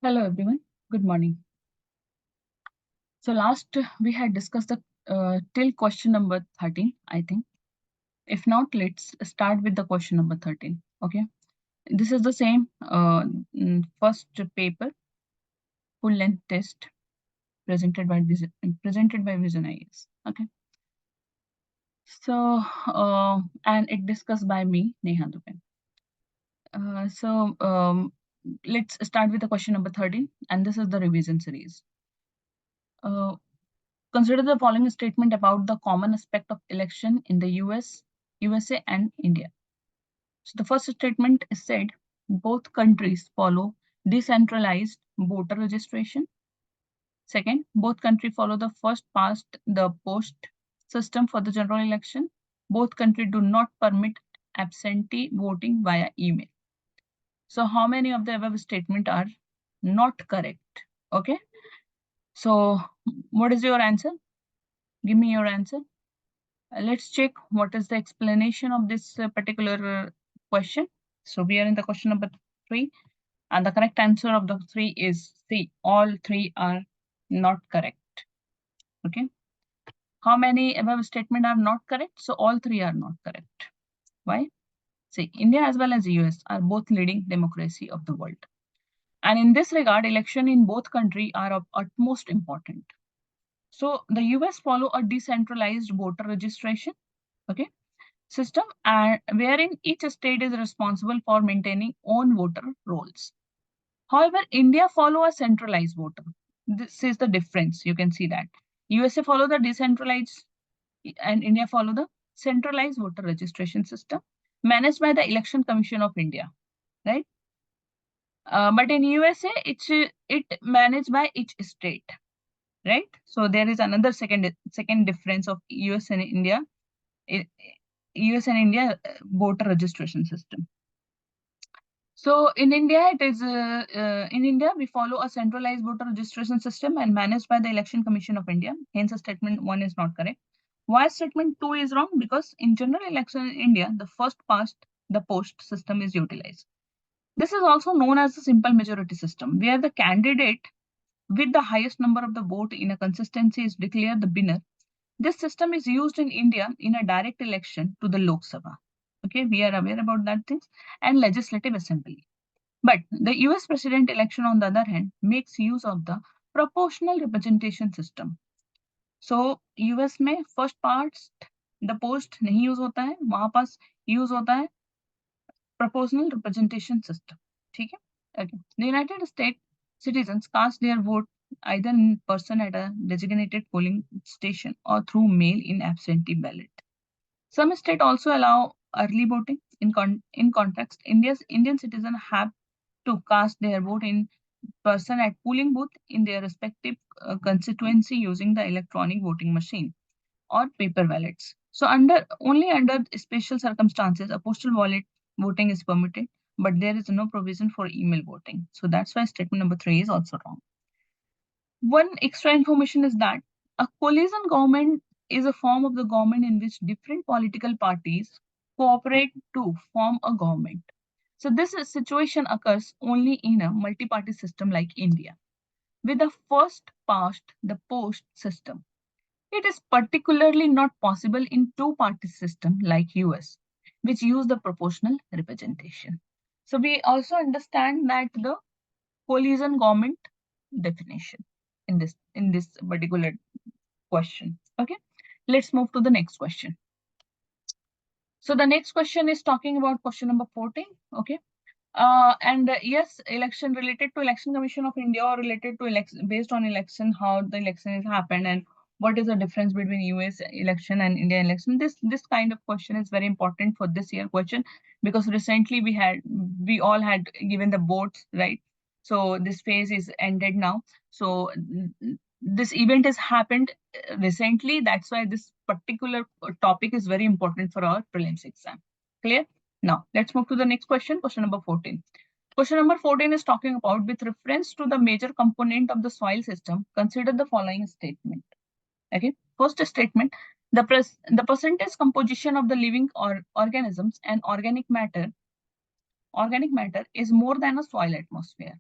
Hello everyone, good morning. So last we had discussed the till question number 13, I think. If not, let's start with the question number 13. Okay, this is the same first paper, full length test presented by Vision IAS. Okay, so and it discussed by me, Neha Dubey. Let's start with the question number 13, and this is the revision series. Uh, Consider the following statement about the common aspect of election in the USA, and India. So the first statement is said both countries follow decentralized voter registration. Second, both countries follow the first past the post system for the general election. Both countries do not permit absentee voting via email. So how many of the above statements are not correct? Okay. So what is your answer? Give me your answer. Let's check what is the explanation of this particular question. So we are in the question number 3, and the correct answer of the 3 is C. All 3 are not correct. Okay. How many above statement are not correct? So all 3 are not correct. Why? See, India as well as US are both leading democracy of the world. And in this regard, election in both countries are of utmost important. So the US follow a decentralized voter registration. Okay, system and wherein each state is responsible for maintaining own voter rolls. However, India follow a centralized voter. This is the difference. You can see that USA follow the decentralized and India follow the centralized voter registration system managed by the Election Commission of India, right? But in USA, it managed by each state, right? So there is another second difference of US and India. US and India voter registration system. So in India, in India we follow a centralized voter registration system and managed by the Election Commission of India. Hence, statement 1 is not correct. Why statement 2 is wrong? Because in general election in India, the first past the post system is utilized. This is also known as the simple majority system, where the candidate with the highest number of the vote in a consistency is declared the winner. This system is used in India in a direct election to the Lok Sabha. Okay, we are aware about that things and legislative assembly. But the US president election, on the other hand, makes use of the proportional representation system. So US में first past the post नहीं use होता है, वहां पास use होता है proportional representation system. ठीक है? Okay. The United States citizens cast their vote either in person at a designated polling station or through mail in absentee ballot. Some states also allow early voting. In context, Indian citizens have to cast their vote in person at polling booth in their respective constituency using the electronic voting machine or paper ballots. So only under special circumstances, a postal ballot voting is permitted, but there is no provision for email voting. So that's why statement number 3 is also wrong. One extra information is that a coalition government is a form of the government in which different political parties cooperate to form a government. So this situation occurs only in a multi-party system like India. With the first past the post system, it is particularly not possible in two-party system like US, which use the proportional representation. So we also understand that the coalition government definition in this particular question. Okay, let's move to the next question. So the next question is talking about question number 14. Okay. Yes, election related to Election Commission of India or related to election based on election, how the election has happened and what is the difference between US election and Indian election. This kind of question is very important for this year question because recently we all had given the boards, right? So this phase is ended now. So this event has happened recently. That's why this particular topic is very important for our prelims exam. Clear? Now, let's move to the next question, question number 14. Question number 14 is talking about with reference to the major component of the soil system, consider the following statement. Okay, first statement, the percentage composition of the living organisms and organic matter is more than a soil atmosphere.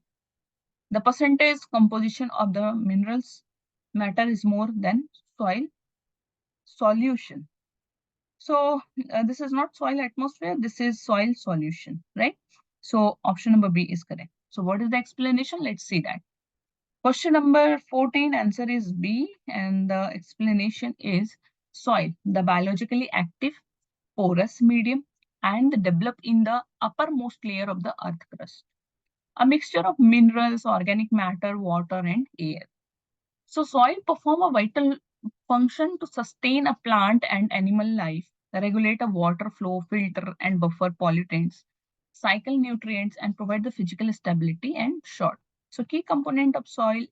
The percentage composition of the minerals matter is more than soil solution. So this is not soil atmosphere, this is soil solution, right? So option number B is correct. So what is the explanation? Let's see that. Question number 14, answer is B, and the explanation is soil, the biologically active, porous medium, and developed in the uppermost layer of the earth crust. A mixture of minerals, organic matter, water, and air. So soil perform a vital function to sustain a plant and animal life, regulate a water flow, filter and buffer pollutants, cycle nutrients, and provide the physical stability and short. So key component of soil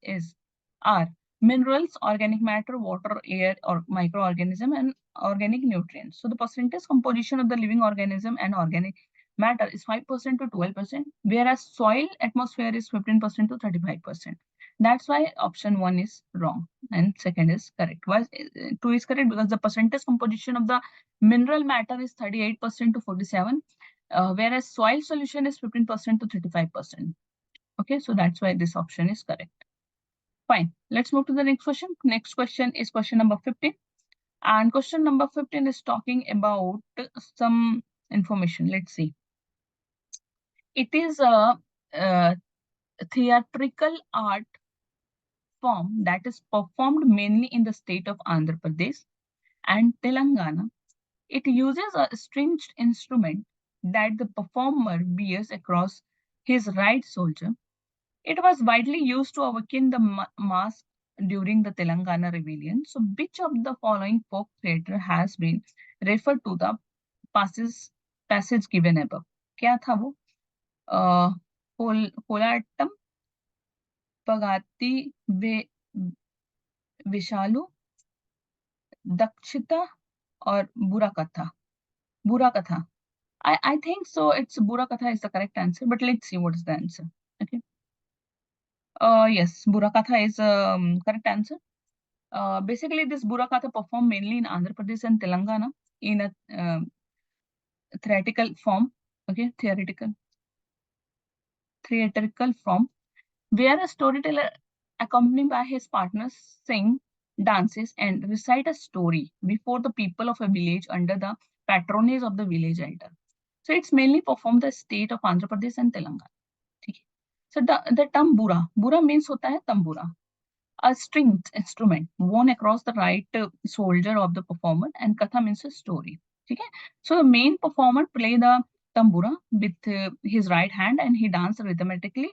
are minerals, organic matter, water, air, or microorganism, and organic nutrients. So the percentage composition of the living organism and organic matter is 5% to 12%, whereas soil atmosphere is 15% to 35%. That's why option 1 is wrong and second is correct. Why 2 is correct? Because the percentage composition of the mineral matter is 38% to 47, whereas soil solution is 15% to 35%. Okay, so that's why this option is correct. Fine, let's move to the next question. Next question is question number 15. And question number 15 is talking about some information. Let's see. It is a theatrical art form that is performed mainly in the state of Andhra Pradesh and Telangana. It uses a stringed instrument that the performer bears across his right shoulder. It was widely used to awaken the mass during the Telangana rebellion. So, which of the following folk theatre has been referred to the passage given above? क्या था वो? Kolattam, पगाती विशालू, Dakshita or Burakatha? Burakatha. I think so. It's Burakatha is the correct answer, but let's see what is the answer. Okay. Yes, Burakatha is correct answer. Basically, this Burakatha performed mainly in Andhra Pradesh and Telangana in a theatrical form. Okay, theatrical form, where a storyteller accompanied by his partners sing, dances, and recite a story before the people of a village under the patronage of the village elder. So it's mainly performed the state of Andhra Pradesh and Telangana. Okay. So the term bura means hota hai tambura, a stringed instrument worn across the right shoulder of the performer, and katha means a story. Okay. So the main performer play the tambura with his right hand and he dances rhythmically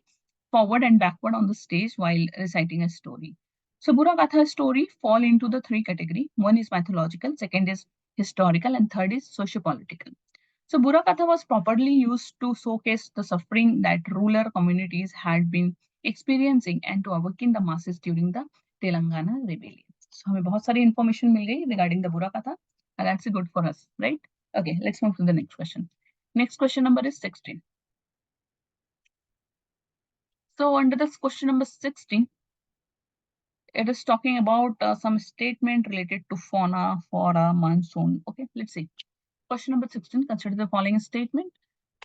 forward and backward on the stage while reciting a story. So Bura Katha story fall into the three category. One is mythological, second is historical, and third is socio-political. So Burakatha was properly used to showcase the suffering that rural communities had been experiencing and to awaken the masses during the Telangana rebellion. So हमें बहुत सारी information मिल गई regarding the Burakatha, and that's good for us, right? Okay, let's move to the next question. Next question number is 16. So under this question number 16, it is talking about some statement related to fauna, flora, monsoon. Okay, let's see. Question number 16, consider the following statement.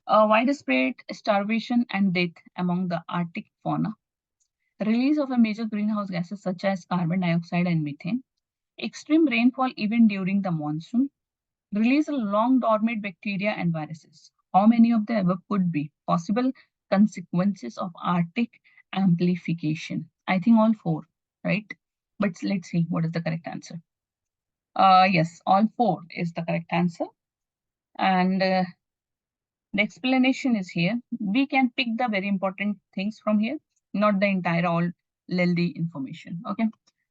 Widespread starvation and death among the Arctic fauna, release of a major greenhouse gases such as carbon dioxide and methane, extreme rainfall even during the monsoon, release of long dormant bacteria and viruses. How many of the above could be possible consequences of Arctic amplification? I think all four, right? But let's see what is the correct answer. Yes, all four is the correct answer. And the explanation is here. We can pick the very important things from here, not the entire all lengthy information. Okay.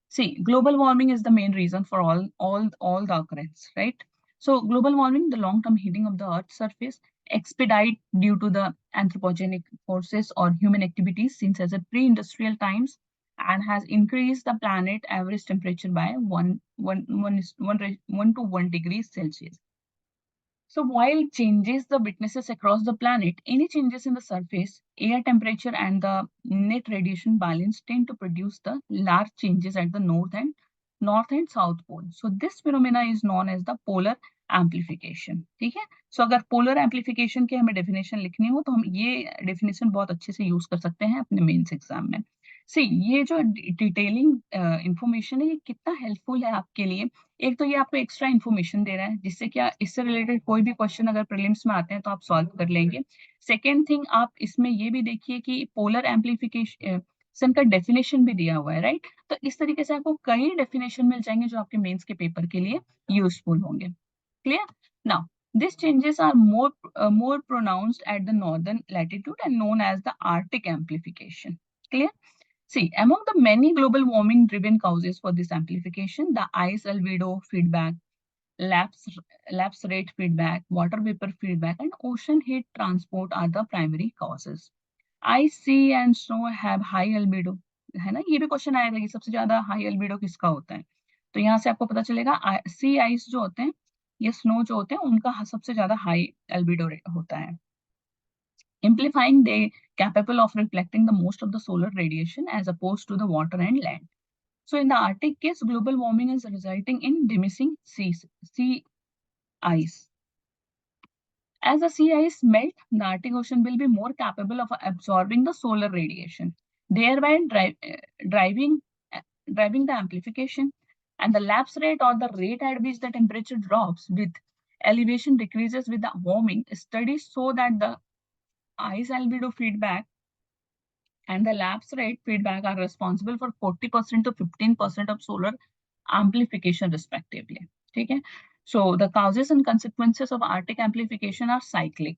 See, global warming is the main reason for all the occurrence, right? So global warming, the long-term heating of the Earth's surface, expedite due to the anthropogenic forces or human activities since as a pre-industrial times, and has increased the planet average temperature by 1 to 1 degrees Celsius. So while changes the witnesses across the planet, any changes in the surface, air temperature and the net radiation balance tend to produce the large changes at the north and south pole. So this phenomena is known as the polar amplification. ठीक है, सो अगर polar amplification की हमें definition लिखनी हो तो हम ये डेफिनेशन बहुत अच्छे से यूज कर सकते हैं अपने मेंस एग्जाम में। सी ये जो डिटेलिंग इंफॉर्मेशन है ये कितना हेल्पफुल है आपके लिए। एक तो ये आपको एक्स्ट्रा इन्फॉर्मेशन दे रहा है जिससे क्या इससे रिलेटेड कोई भी क्वेश्चन अगर प्रीलिम्स में आते हैं तो आप सॉल्व कर लेंगे। सेकेंड थिंग, आप इसमें ये भी देखिए कि पोलर एम्पलीफिकेशन का डेफिनेशन भी दिया हुआ है, राइट। तो इस तरीके से आपको कई डेफिनेशन मिल जाएंगे जो आपके मेंस के पेपर के लिए यूजफुल होंगे। Clear? Now, these changes are more pronounced at the northern latitude and known as the Arctic amplification. Clear? See, among the many global warming driven causes for this amplification, the ice albedo feedback, lapse, lapse rate feedback, water vapor feedback, and ocean heat transport are the primary causes. Ice, sea, and snow have high albedo. है ना, ये भी question आया था कि सबसे ज्यादा high albedo किसका होता है। तो यहाँ से आपको पता चलेगा सी आइस जो होते हैं या स्नो जो होते हैं उनका सबसे ज्यादा हाई अल्बेडो होता है। Amplifying, they capable of reflecting the most of the solar radiation as opposed to the water and land. So in the Arctic case, global warming is resulting in diminishing sea ice. As the sea ice melt, the Arctic Ocean will be more capable of absorbing the solar radiation, thereby driving driving the amplification. And the lapse rate, or the rate at which the temperature drops with elevation decreases with the warming, studies show that the ice albedo feedback and the lapse rate feedback are responsible for 40% to 15% of solar amplification respectively. Okay? So the causes and consequences of Arctic amplification are cyclic.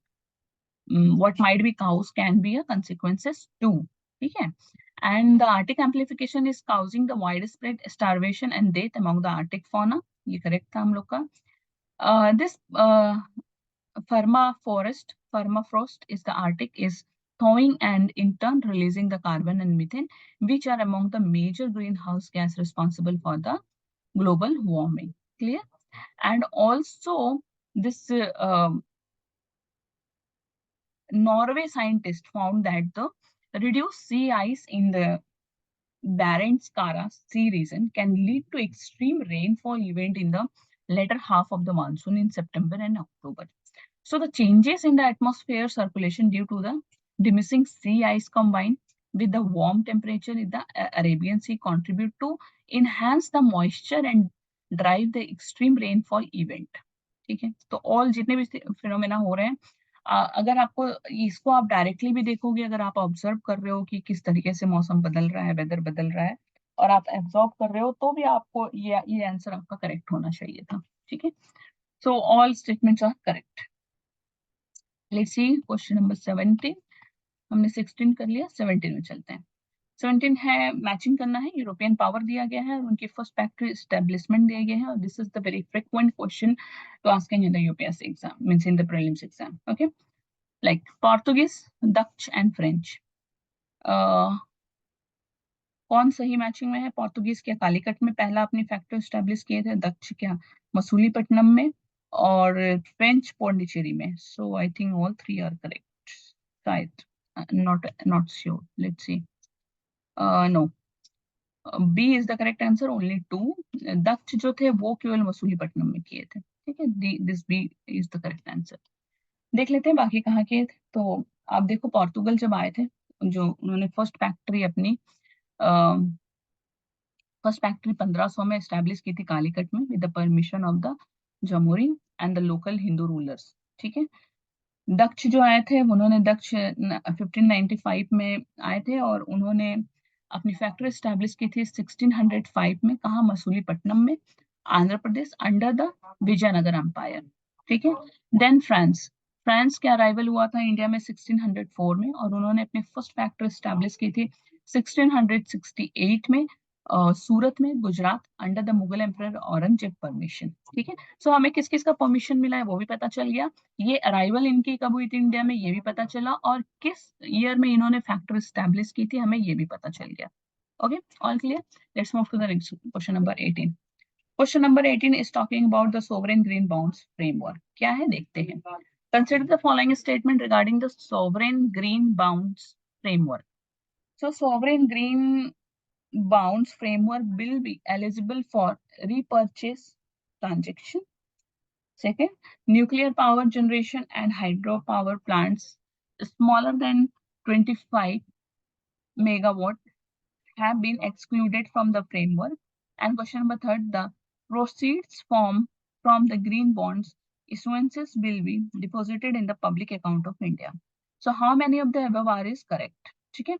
What might be cause can be a consequences too. Okay? And the Arctic amplification is causing the widespread starvation and death among the Arctic fauna. ये correct था हम लोग का. This permafrost is the Arctic is thawing and in turn releasing the carbon and methane, which are among the major greenhouse gas responsible for the global warming. Clear? And also this Norway scientists found that the reduced sea ice in the Barents Kara Sea region can lead to extreme rainfall event in the latter half of the monsoon in September and October. So the changes in the atmosphere circulation due to the diminishing sea ice combined with the warm temperature in the Arabian Sea contribute to enhance the moisture and drive the extreme rainfall event. ठीक है, तो all जितने भी phenomena हो रहे हैं, अगर आपको इसको आप डायरेक्टली भी देखोगे, अगर आप ऑब्जर्व कर रहे हो कि किस तरीके से मौसम बदल रहा है, वेदर बदल रहा है, और आप एब्जॉर्ब कर रहे हो, तो भी आपको ये आंसर आपका करेक्ट होना चाहिए था। ठीक है, so all statements are correct. Let's see question number 17। हमने 16 कर लिया, 17 में चलते हैं। 17 है मैचिंग करना है, यूरोपियन पावर दिया गया है और उनकी फर्स्ट फैक्ट्री एस्टेब्लिशमेंट दिया गया है, और this is the very frequent question to asking in the UPSC exam, means in the prelims exam. Okay, like Portuguese, Dutch and French, कौन सही मैचिंग में है? पोर्तुगीज क्या कालीकट में पहला अपनी फैक्ट्री एस्टेब्लिश किए थे, डच क्या मसूलीपट्टनम में, और फ्रेंच पौंडीचेरी में। So I think all three are correct, शायद, not not sure, let's see. No, B is the correct answer, only two. Daksh जो थे वो केवल मसूलीपट्टनम में किए थे। ठीक है, this B is the correct answer. देख लेते हैं बाकी कहाँ किए थे। तो आप देखो, पोर्तुगल जब आए थे, जो उन्होंने फर्स्ट फैक्ट्री अपनी फर्स्ट फैक्ट्री 1500 में एस्टेब्लिश की थी कालीकट में, with the permission of the Zamorin and the local Hindu rulers. ठीक है, दक्ष जो आए थे, उन्होंने दक्ष 1595 में आए थे और उन्होंने अपनी फैक्ट्री स्टैब्लिश की थी 1605 में, कहा मसूलीपट्टनम में, Andhra Pradesh, under the Vijayanagar empire. ठीक है, देन फ्रांस, फ्रांस का अराइवल हुआ था इंडिया में 1604 में और उन्होंने अपनी फर्स्ट फैक्ट्री स्टैब्लिश की थी 1668 में, सूरत में, Gujarat, under the Mughal emperor Aurangzeb permission. ठीक है, सो हमें किस किस का परमिशन मिला है वो भी पता चल गया, ये अराइवल इनकी कब हुई थी इंडिया में ये भी पता चला, और किस ईयर में इन्होंने फैक्ट्री स्टैब्लिश की थी हमें ये भी पता चल गया। Okay, all clear. Let's move to the next question number 18। Question number 18 is talking about the sovereign green bonds framework. क्या है देखते हैं। Consider the following statement regarding the sovereign green bonds framework. So sovereign green bonds framework will be eligible for repurchase transaction. Second, nuclear power generation and hydropower plants smaller than 25 megawatt have been excluded from the framework. And question number third, the proceeds from the green bonds issuances will be deposited in the public account of India. So how many of the above are is correct? ठीक है.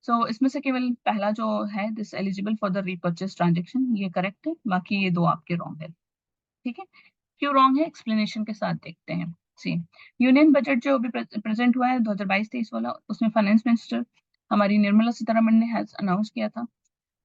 So इसमें से केवल पहला जो है this eligible for the repurchase transaction ये correct है, बाकी ये दो आपके wrong है. ठीक है. क्यों रॉन्ग है एक्सप्लेनेशन के साथ देखते हैं. सी यूनियन बजट जो अभी प्रेजेंट हुआ है 2022-23 वाला, उसमें फाइनेंस मिनिस्टर हमारी निर्मला सीतारमण ने हैज अनाउंस किया था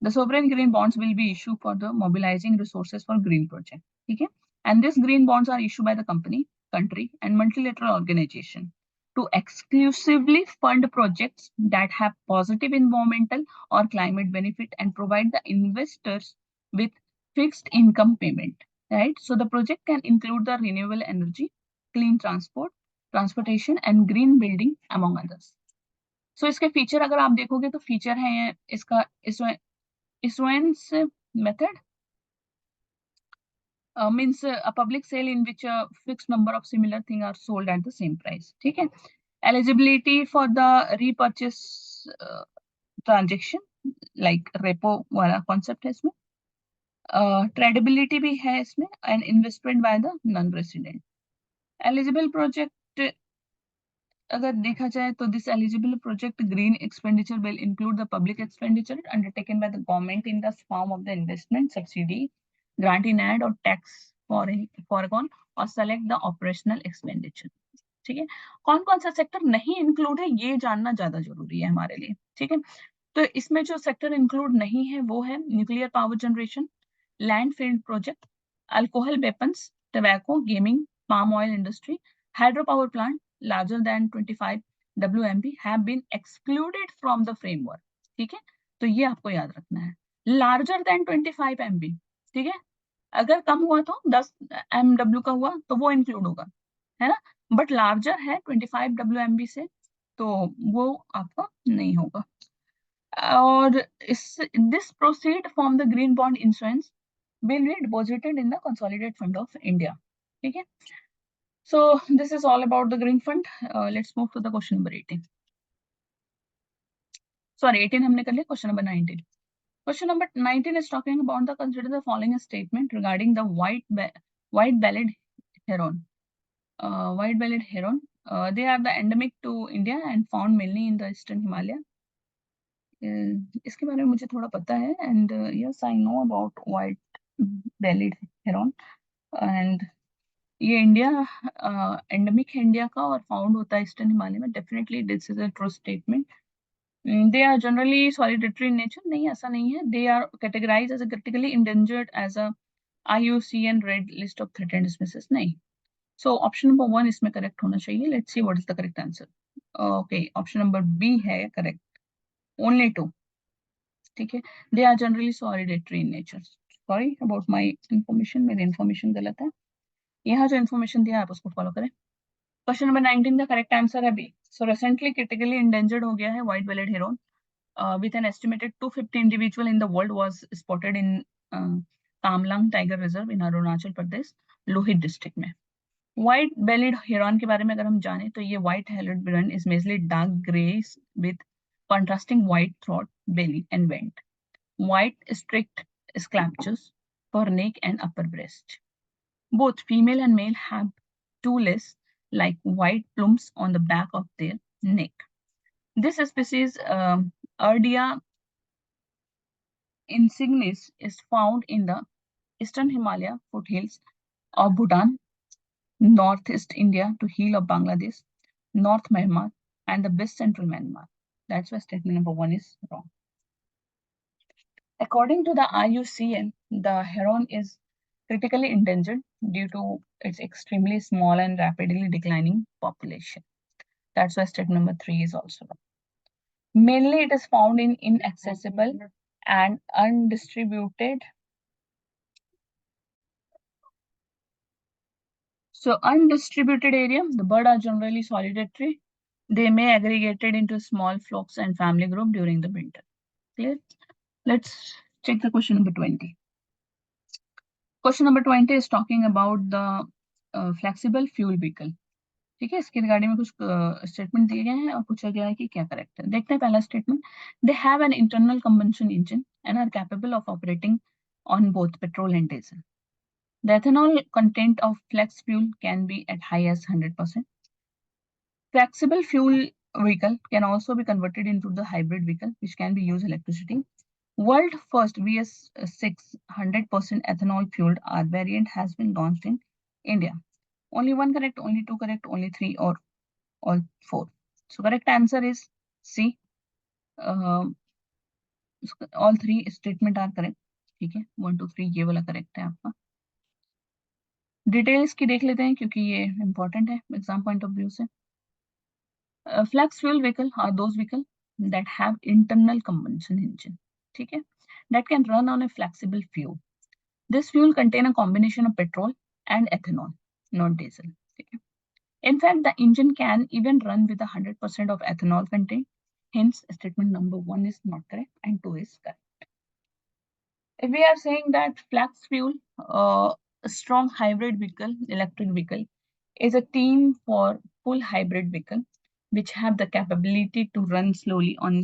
the sovereign green bonds will be issued for the mobilizing resources for green project. ठीक है. And these green bonds are issued by the company, country and multilateral organization to exclusively fund projects that have positive environmental or climate benefit and provide the investors with fixed income payment. Right. So the project can include the renewable energy, clean transport, transportation and green building among others. So इसके feature अगर आप देखोगे तो feature है इसका issuance method means a public sale in which a fixed number of similar things are sold at the same price. ठीक है. Eligibility for the repurchase transaction like repo वाला concept है इसमें. Tradability भी है इसमें and investment by the non-resident. Eligible project अगर देखा जाए तो this eligible project green expenditure will include the public expenditure undertaken by the government in the form of the investment, subsidy, grant in aid or tax foregone or select the operational expenditure. ठीक है. कौन कौन सा sector नहीं include है ये जानना ज्यादा जरूरी है हमारे लिए. ठीक है. तो इसमें जो सेक्टर इंक्लूड नहीं है वो है nuclear power generation, landfill project, alcohol weapons, tobacco, gaming, palm oil industry, hydropower plant larger than 25 WMB have been excluded from the framework. ठीक है. तो ये आपको याद रखना है. larger than 25 MB. ठीक है. अगर कम हुआ तो 10 MW का हुआ तो वो इंक्लूड होगा, है ना. बट लार्जर है 25 WMB से तो वो आपका नहीं होगा. और this proceed from the green bond issuance will be deposited in the consolidated fund of India. ठीक है. So this is all about the green fund. Let's move to the question number 18. Sorry, 18 हमने कर लिया. Question number 19. Question number 19 is talking about the consider the following statement regarding the white-bellied heron. White-bellied heron. They are the endemic to India and found mainly in the eastern Himalaya. इसके बारे में मुझे थोड़ा पता है and yes I know about white-bellied heron and ये India endemic है India का और फाउंड होता है ईस्टर्न हिमालय में. Definitely this is a true statement. They are generally solitary in nature. नहीं, ऐसा नहीं है. They are categorised as a critically endangered as a IUCN red list of threatened species. नहीं. सो ऑप्शन नंबर 1 इसमें correct होना चाहिए. Let's see what is the correct answer. Okay, option number B है correct. Only 2. ठीक है. They are generally solitary in nature. Sorry about my information. मेरी information गलत है. यहाँ जो इन्फॉर्मेशन दिया आप उसको फॉलो करें. क्वेश्चन नंबर 19 का करेक्ट आंसर है B. So recently critically endangered हो गया है white bellied heron with an estimated 250 individual in the world was spotted in Kamlang Tiger Reserve in Arunachal Pradesh, Lohit district में. White bellied heron के बारे में अगर हम जाने तो ये white bellied heron is mainly dark grey with contrasting white throat, belly and vent. White streaked scapulars for neck and upper breast. Both female and male have toothless like white plumes on the back of their neck. This species, Ardea insignis, is found in the eastern Himalaya foothills of Bhutan, northeast India to hill of Bangladesh, North Myanmar, and the west central Myanmar. That's why statement number 1 is wrong. According to the IUCN, the heron is critically endangered due to its extremely small and rapidly declining population. That's why statement number 3 is also wrong. Mainly it is found in inaccessible and undistributed. So undistributed area, the birds are generally solitary. They may aggregated into small flocks and family group during the winter. Clear? Let's check the question number 20. Question number 20 is talking about the flexible fuel vehicle. ठीक है, इसके regarding में कुछ statement दिए गए हैं और पूछा गया है कि क्या करेक्ट है। देखते हैं पहला statement. They have an internal combustion engine and are capable of operating on both petrol and diesel. The ethanol content of flex fuel can be at high as 100%. Flexible fuel vehicle can also be converted into the hybrid vehicle, which can be used electricity. World first VS6 100% ethanol fueled R variant has been launched in India. Only one correct, only two correct, only three, or all four. So correct answer is C. Uh, all three statement are correct. ठीक है, 1 2 3 ये वाला correct है आपका। Details की देख लेते हैं क्योंकि ये इंपॉर्टेंट है एग्जाम पॉइंट ऑफ व्यू से। Flex fuel vehicle are those vehicles that have internal combustion engine, ठीक है, that can run on a flexible fuel. This fuel contain a combination of petrol and ethanol, not diesel. ठीक है. In fact, the engine can even run with 100% of ethanol content. Hence, statement number 1 is not correct and 2 is correct. If we are saying that flex fuel, a strong hybrid vehicle, electric vehicle, is a team for full hybrid vehicle which have the capability to run slowly on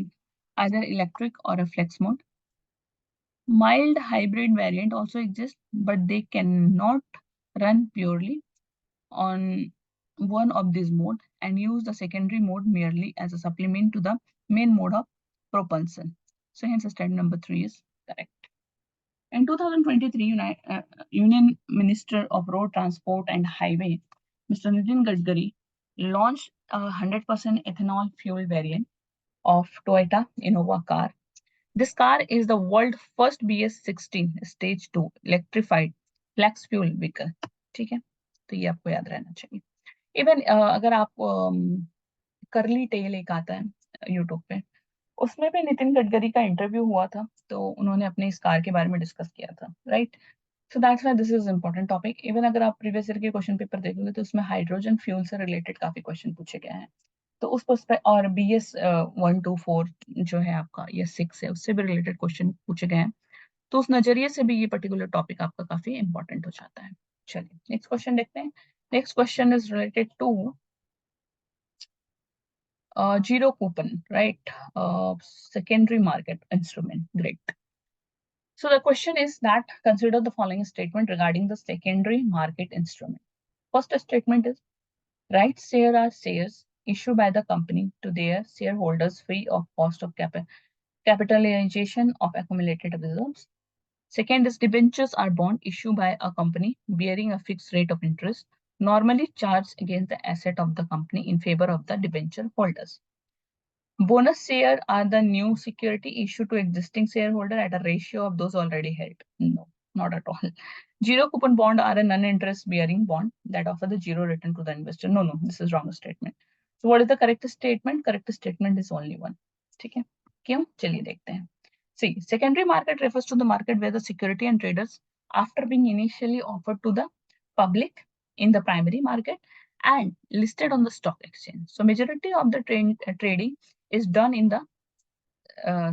either electric or a flex mode. Mild hybrid variant also exists, but they cannot run purely on one of these mode and use the secondary mode merely as a supplement to the main mode of propulsion. So hence statement number 3 is correct. In 2023, Union Minister of Road Transport and Highway, Mr. Nitin Gadkari, launched a 100% ethanol fuel variant of Toyota Innova car. This car is the world's first BS16 Stage 2 electrified flex fuel vehicle. ठीक है, तो ये आपको याद रहना चाहिए। Even अगर आप करली टेल एक आता है यूट्यूब पे, उसमें भी नितिन गडकरी का इंटरव्यू हुआ था, तो उन्होंने अपने इस कार के बारे में डिस्कस किया था, right. So that's why this is important topic. Even अगर आप प्रीवियस ईयर के क्वेश्चन पेपर देखोगे तो उसमें हाइड्रोजन फ्यूल से रिलेटेड काफी क्वेश्चन पूछे गए हैं, तो उस पर्सपेक्टिव और BS 1 2 4 जो है आपका या 6 है उससे भी रिलेटेड क्वेश्चन पूछे गए हैं, तो उस नजरिए से भी ये पर्टिकुलर टॉपिक आपका काफी इंपॉर्टेंट हो जाता है। चलिए नेक्स्ट क्वेश्चन देखते हैं। Next question is related to zero coupon, right? Secondary market instrument. Great. So the question is that consider the following statement regarding the secondary market instrument. First statement is rights share are shares issued by the company to their shareholders free of cost of capitalization of accumulated reserves. Second is debentures are bond issued by a company bearing a fixed rate of interest normally charged against the asset of the company in favor of the debenture holders. Bonus share are the new security issued to existing shareholder at a ratio of those already held. No, not at all. Zero coupon bond are a non-interest bearing bond that offer the zero return to the investor. No, this is wrong statement. So what is the correct statement? Correct statement is only one. ठीक है, क्यों? चलिए देखते हैं. See, secondary market refers to the market where the security and traders, after being initially offered to the public in the primary market and listed on the stock exchange. So majority of the trading is done in the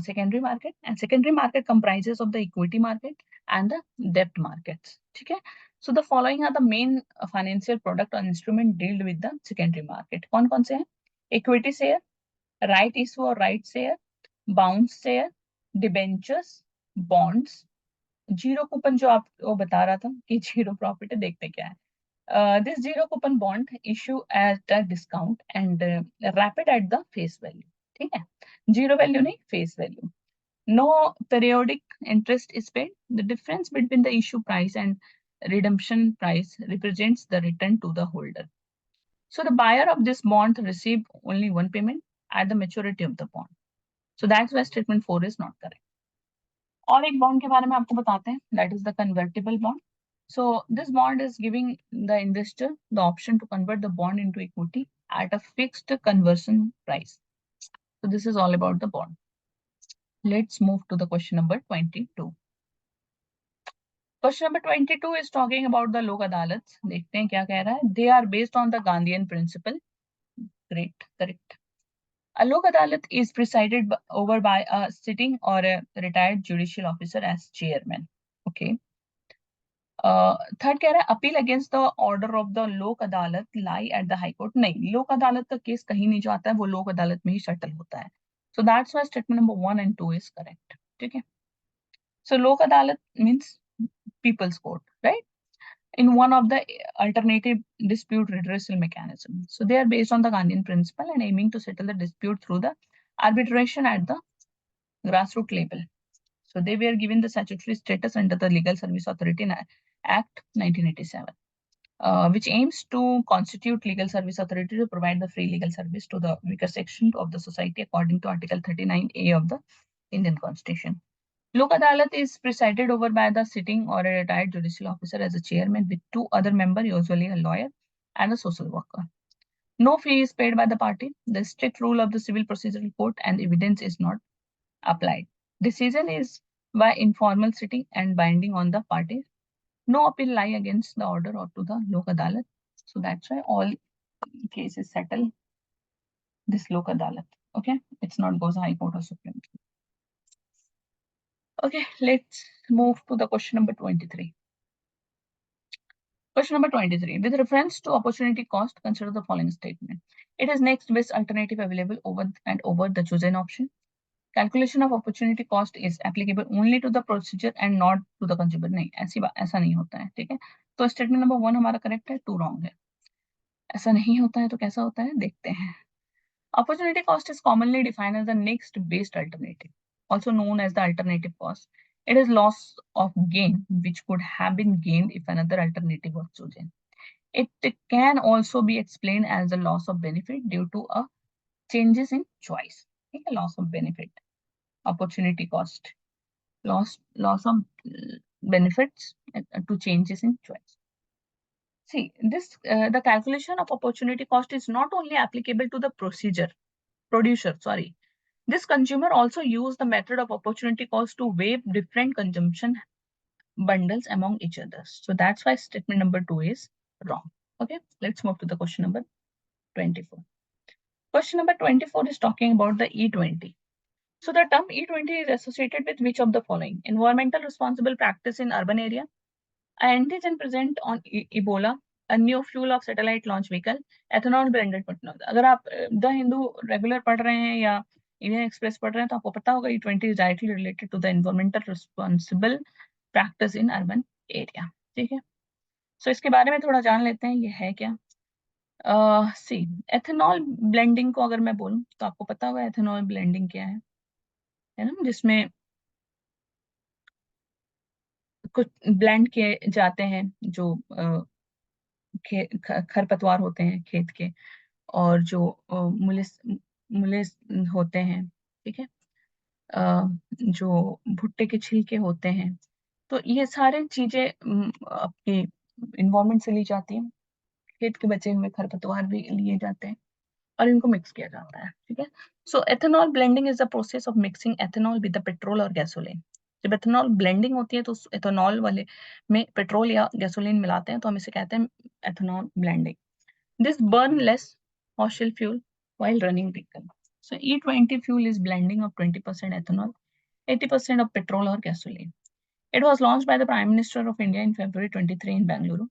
secondary market, and secondary market comprises of the equity market and the debt markets. Okay, so the following are the main financial product or instrument dealt with the secondary market. कौन से हैं? Equity share, right issue or right share, bounce share, debentures, bonds, zero coupon जो आपको बता रहा था कि zero profit है, देखते क्या है। This zero coupon bond issue at a discount and rapid at the face value. ठीक है, जीरो वैल्यू नहीं, face value. No periodic interest is paid. The difference between the issue price and redemption price represents the return to the holder. So the buyer of this bond received only one payment at the maturity of the bond. So that's why statement 4 is not correct. और एक bond के बारे में आपको बताते हैं, that is the convertible bond. So this bond is giving the investor the option to convert the bond into equity at a fixed conversion price. So this is all about the bond. Let's move to the question number 22. Question number 22 is talking about the lok adalats. देखते हैं क्या कह रहा है. They are based on the Gandhian principle. Great, correct. A lok adalat is presided over by a sitting or a retired judicial officer as chairman. Okay. Third कह रहा है appeal against the order of the लोक अदालत lie at the high court. नहीं, लोक अदालत का case कहीं नहीं जाता है, वो लोक अदालत में ही सेटल होता है। So that's why statement number 1 and 2 is correct. ठीक है, so Lok Adalat means people's court, right, in one of the alternative dispute redressal mechanism. So they are based on the Gandhian principle and aiming to settle the dispute through the arbitration at the grassroots level. So they were given the statutory status under the Legal Service Authority Act 1987, which aims to constitute legal service authority to provide the free legal service to the weaker section of the society according to Article 39A of the Indian Constitution. Lok Adalat is presided over by the sitting or a retired judicial officer as a chairman with two other members, usually a lawyer and a social worker. No fee is paid by the party. The strict rule of the civil procedural court and evidence is not applied. Decision is by informal sitting and binding on the parties. No appeal lie against the order or to the Lok Adalat. So that's why all cases settle this Lok Adalat. Okay, it's not goes High Court or Supreme Court. Okay, let's move to the question number 23. Question number 23. With reference to opportunity cost, consider the following statement. It is next best alternative available over the chosen option. Calculation of opportunity cost is applicable only to the procedure and not to the consumer. नहीं, ऐसा नहीं होता है, ठीक है। तो statement number 1 हमारा correct है, 2 रॉन्ग है। ऐसा नहीं होता है तो कैसा होता है देखते हैं। Opportunity cost is commonly defined as the next best alternative, also known as the alternative cost. It is loss of gain which could have been gained if another alternative was chosen. It can also be explained as the loss of benefit due to a changes in choice. Okay? Loss of benefit, opportunity cost, loss of benefits to changes in choice. See, the calculation of opportunity cost is not only applicable to the producer. Sorry, this consumer also use the method of opportunity cost to weigh different consumption bundles among each other. So that's why statement number 2 is wrong. Okay, let's move to the question number 24. Question number 24 is talking about the E20. So the term E20 is associated with which of the following? Environmental responsible practice in urban area, antigen present on Ebola, a new fuel of satellite launch vehicle, ethanol blended methanol. अगर आप the Hindu regular पढ़ रहे हैं या Indian express पढ़ रहे हैं तो आपको पता होगा E20 is directly related to the environmental responsible practice in urban area. ठीक है, सो इसके बारे में थोड़ा जान लेते हैं ये है क्या। सी एथेनॉल ब्लेंडिंग को अगर मैं बोलूं तो आपको पता होगा एथेनॉल ब्लेंडिंग क्या है ना, जिसमें कुछ ब्लेंड किए जाते हैं जो खरपतवार होते हैं खेत के, और जो मुलिस मुलिस होते हैं, ठीक है, जो भुट्टे के छिलके होते हैं, तो ये सारे चीजें आपकी इन्वायरमेंट से ली जाती हैं। खेत के बचे हुए खरपतवार भी लिए जाते हैं और इनको मिक्स किया जाता है, ठीक है। So ethanol blending is the process of mixing ethanol with the petrol और गैसोलीन। जब एथेनॉल ब्लेंडिंग होती है तो उस एथेनॉल वाले में पेट्रोल या गैसोलीन मिलाते हैं तो हम इसे कहते हैं ethanol blending. This burn less fossil fuel while running vehicle. So E20 fuel is blending of 20% ethanol, 80% of petrol or gasoline. It was launched by the Prime Minister of India in February 23 in Bangalore,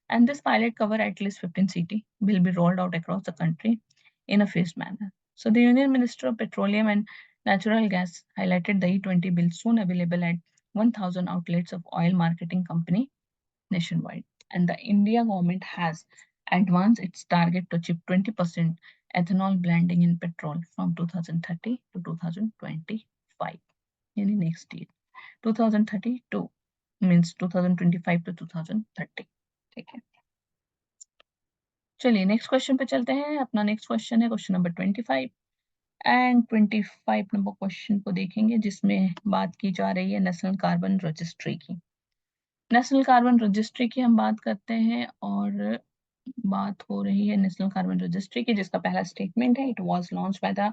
and this pilot cover at least 15 cities will be rolled out across the country in a phased manner. So the Union Minister of Petroleum and Natural Gas highlighted the E20 bill soon available at 1,000 outlets of oil marketing company nationwide. And the India government has advanced its target to achieve 20% ethanol blending in petrol from 2030 to 2025. Yani next year. 2032 means 2025 to 2030. ठीक है, चलिए next question पे चलते हैं। अपना next question है question number 25 and 25 number question को देखेंगे जिसमें बात की जा रही है नेशनल कार्बन रजिस्ट्री की। नेशनल कार्बन रजिस्ट्री की हम बात करते हैं और बात हो रही है नेशनल कार्बन रजिस्ट्री की, जिसका पहला स्टेटमेंट है it was launch by the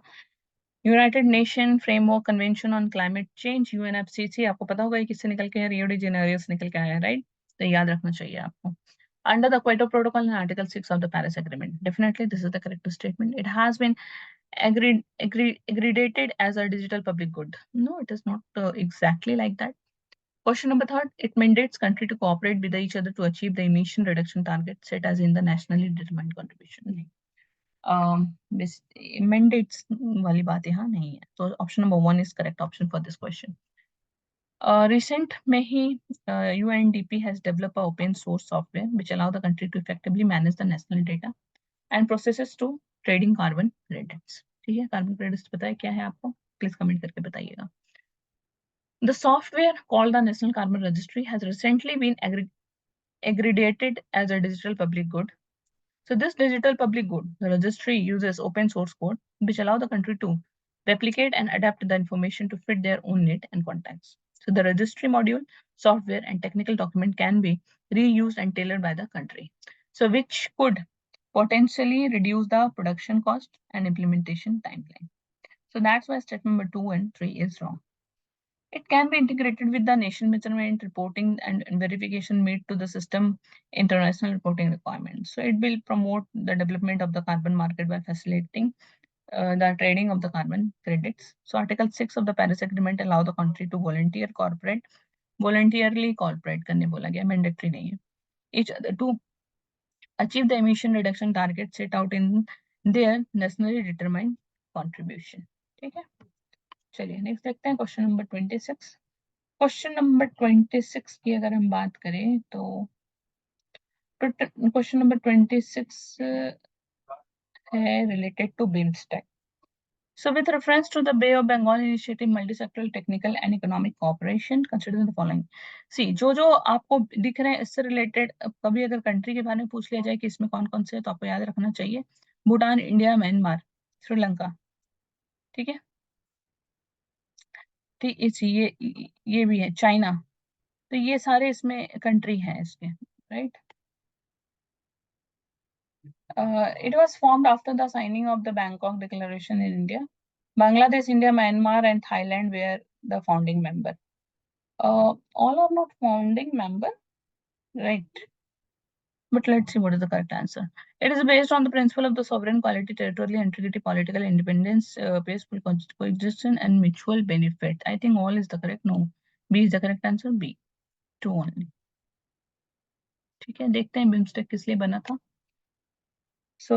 United nation framework convention on climate change UNFCCC. आपको पता होगा ये किससे निकल के है, रियो डी जेनेरियो से निकल के आया है, राइट, तो याद रखना चाहिए आपको। Under the Kyoto Protocol and Article 6 of the Paris Agreement. Definitely, this is the correct statement. It has been aggregated as a digital public good. No, it is not exactly like that. Question number third, it mandates country to cooperate with each other to achieve the emission reduction target set as in the nationally determined contribution. Mandates वाली बात यहाँ नहीं है, तो option number 1 is correct option for this question. Recent में ही UNDP has developed a open source software which allow the country to effectively manage the national data and processes to trading carbon credits. ठीक है, carbon credits पता है क्या है आपको? Please comment करके बताइएगा. The software called the National Carbon Registry has recently been aggregated as a digital public good. So this digital public good, the registry uses open source code which allow the country to replicate and adapt the information to fit their own need and context. So the registry module, software and technical document can be reused and tailored by the country. So which could potentially reduce the production cost and implementation timeline. So that's why step number 2 and 3 is wrong. It can be integrated with the nation measurement reporting and verification made to the system international reporting requirements. So it will promote the development of the carbon market by facilitating the trading of the carbon credits. So Article 6 of the Paris Agreement allow the country to voluntarily cooperate करने बोला गया, mandatory नहीं है, each other to achieve the emission reduction target set out in their nationally determined contribution. ठीक है, चलिए next देखते हैं क्वेश्चन नंबर 26. क्वेश्चन नंबर 26 की अगर हम बात करें तो क्वेश्चन नंबर 26 है related to BIMSTEC. So with reference to the Bay of Bengal Initiative, multisectoral technical and economic cooperation, consider the following. See, जो आपको दिख रहे हैं इससे रिलेटेड कभी अगर कंट्री के बारे में पूछ लिया जाए कि इसमें कौन कौन से है तो आपको याद रखना चाहिए भूटान, इंडिया, म्यांमार, श्रीलंका. ठीक है, ठीक है, ये भी है चाइना. तो ये सारे इसमें कंट्री हैं इसके, right. It was formed after the signing of the Bangkok Declaration in India. Bangladesh, India, Myanmar, and Thailand were the founding member. All are not founding member, right? But let's see what is the correct answer. It is based on the principle of the sovereign quality, territorial integrity, political independence, peaceful coexistence, and mutual benefit. I think all is the correct. No, B is the correct answer. B, 2 only. ठीक है, देखते हैं BIMSTEC किस लिए बना था. So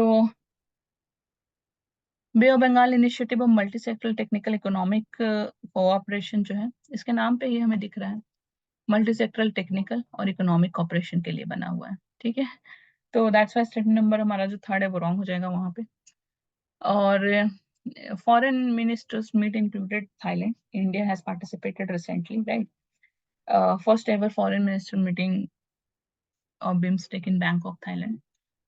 Bay of Bengal Initiative of Multi Sectoral Technical Economic Cooperation जो है इसके नाम पे ही हमें दिख रहा है मल्टी सेक्टरल टेक्निकल और इकोनॉमिक कोऑपरेशन के लिए बना हुआ है. ठीक है, तो दैट्स व्हाई स्टेटमेंट नंबर हमारा जो थर्ड है वो रॉन्ग हो जाएगा वहां पे. और foreign ministers meet included Thailand. India has participated recently, right. First ever foreign minister meeting of BIMSTEC in Bangkok, Thailand.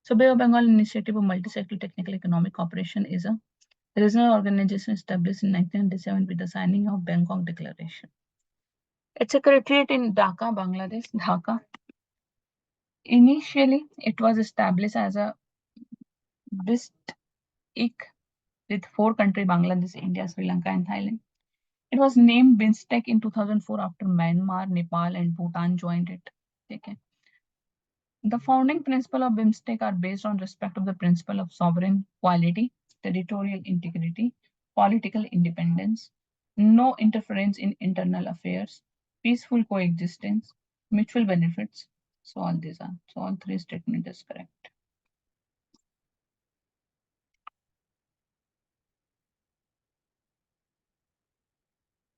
So Bay of Bengal Initiative of Multi-Sectoral Technical Economic Cooperation is a regional organization established in 1997 with the signing of Bangkok Declaration. Its secretariat in Dhaka, Bangladesh, Dhaka. Initially, it was established as a BIMSTEC with 4 countries, Bangladesh, India, Sri Lanka, and Thailand. It was named BIMSTEC in 2004 after Myanmar, Nepal, and Bhutan joined it. Okay. The founding principles of BIMSTEC are based on respect of the principle of sovereign quality, territorial integrity, political independence, no interference in internal affairs, peaceful coexistence, mutual benefits. So all these are. So all 3 statements is correct.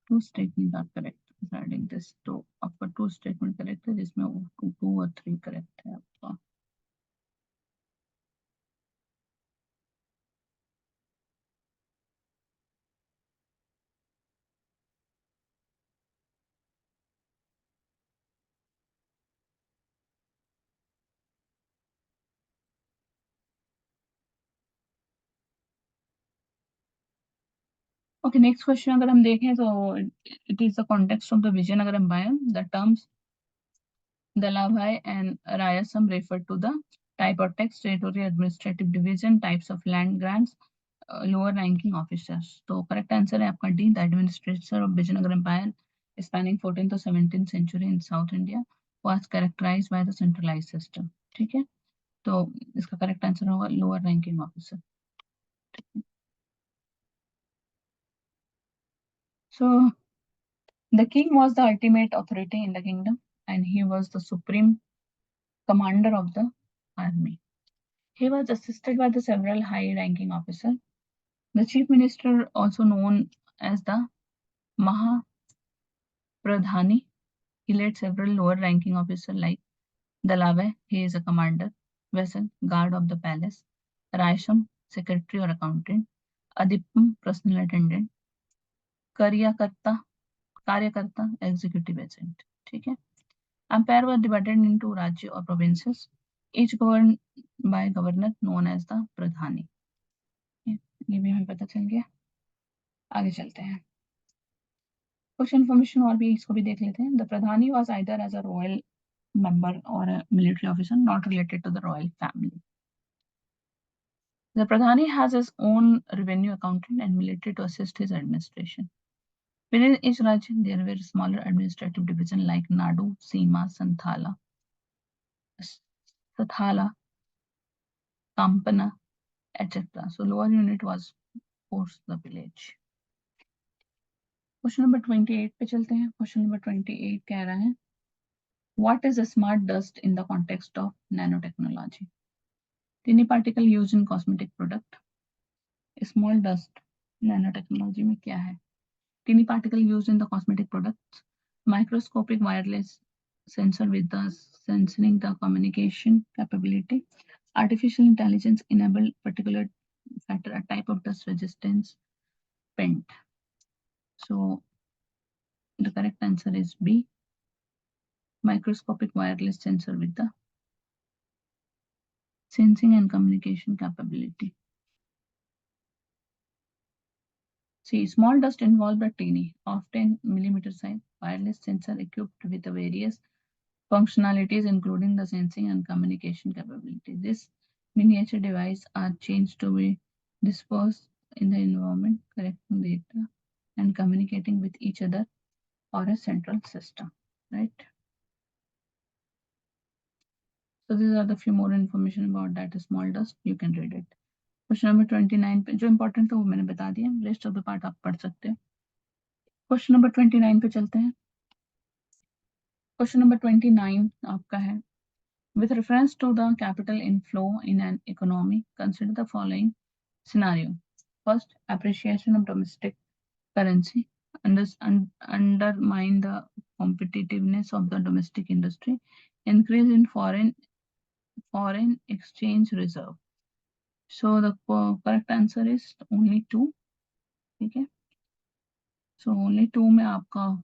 Two statements are correct. Adding this to आपका 2 statement correct है जिसमें 2 और 3 correct है आपका. Okay, next question अगर हम देखें तो it is the context of the Vijayanagara Empire. The terms Dalabhai and Rayasam refer to the type of text, territorial administrative division, types of land grants, lower ranking officers. तो correct answer है आपका D. The administrator of Vijayanagara Empire spanning 14th to 17th century in South India was characterized by the centralized system. ठीक है, तो इसका correct answer होगा lower ranking officer. So The king was the ultimate authority in the kingdom, and he was the supreme commander of the army. He was assisted by the several high-ranking officers. The chief minister, also known as the Mahapradhani, he led several lower-ranking officers like Dalave, he is a commander; Vessel, guard of the palace; Raisham, secretary or accountant; Adipam, personal attendant; Karyakata, कार्यकर्ता, executive agent. ठीक है. Empire was divided into राज्य or provinces, each governed by governor known as the प्रधानी. ये भी हमें पता चल गया. आगे चलते हैं. कुछ इन्फॉर्मेशन और भी इसको भी देख लेते हैं. The प्रधानी was either as a royal member or a military officer not related to the royal family. The Pradhani has his own revenue accountant and military to assist his administration. Within each Rajya, there were smaller administrative divisions like Nadu, Seema, Sathala, Kampana, etc. So lower unit was, of course, the village. Question number 28 पे चलते हैं. Question number 28 कह रहा है, what is a smart dust in the context of nanotechnology? Tiny particle used in cosmetic product. Small dust nanotechnology में क्या है? Tiny particle used in the cosmetic products. Microscopic wireless sensor with the sensing the communication capability. Artificial intelligence enable particular factor, a type of dust resistance paint. So the correct answer is B. Microscopic wireless sensor with the sensing and communication capability. See, small dust involved a teeny, often millimeter size, wireless sensor equipped with the various functionalities including the sensing and communication capability. This miniature device are changed to be dispersed in the environment, collecting data and communicating with each other or a central system, right? So these are the few more information about that small dust. You can read it. Question number 29 पे जो important था वो मैंने बता दिया. Rest of the part आप पढ़ सकते हैं. Question number 29 पे चलते हैं. Question number 29 आपका है. With reference to the capital inflow in an economy, consider the following scenario. First, appreciation of domestic currency undermine the competitiveness of the domestic industry, increase in foreign exchange reserve. So the correct answer is only 2. ठीक है. So only 2 में आपका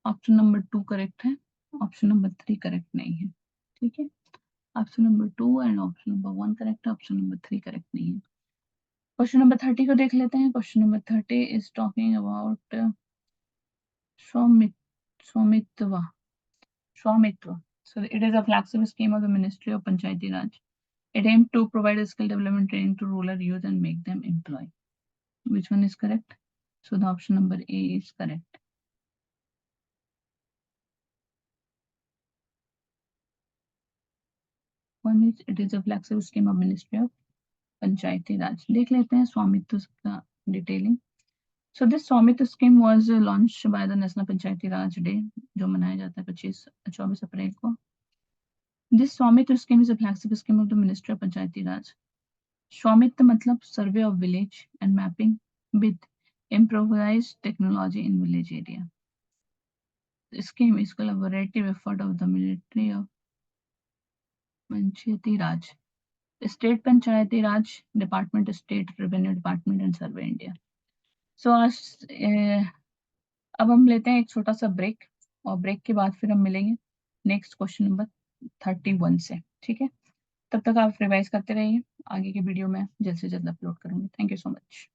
option number 2 correct है, option number 3 correct नहीं है. ठीक है. Option number 2 and option number 1 correct है, ऑप्शन नंबर 3 करेक्ट नहीं है. क्वेश्चन नंबर 30 को देख लेते हैं. Question number 30 is talking about स्वामित्व. So it is a flagship scheme of the Ministry of Panchayati Raj. It aims to provide skill development training to rural youth and make them employ. Which one is correct? So the option number A is correct. One is, it is a flagship scheme of Ministry of Panchayati Raj. देख लेते हैं स्वामित्व का detailing. So this स्वामित्व scheme was launched by the National Panchayati Raj Day, जो मनाया जाता है 24 अप्रैल को. This स्वामित्व scheme is a flagship scheme of the Ministry of Panchayati Raj. स्वामित्व मतलब survey of village and mapping with improvised technology in village area. The scheme is collaborative effort of the Ministry of Panchayati Raj, State Panchayati Raj Department, State Revenue Department and Survey India. So अब हम लेते हैं एक छोटा सा break और break के बाद फिर हम मिलेंगे नेक्स्ट क्वेश्चन नंबर 31 से. ठीक है. तब तक आप रिवाइज करते रहिए. आगे के वीडियो में जल्द से जल्द अपलोड करूंगी. Thank you so much.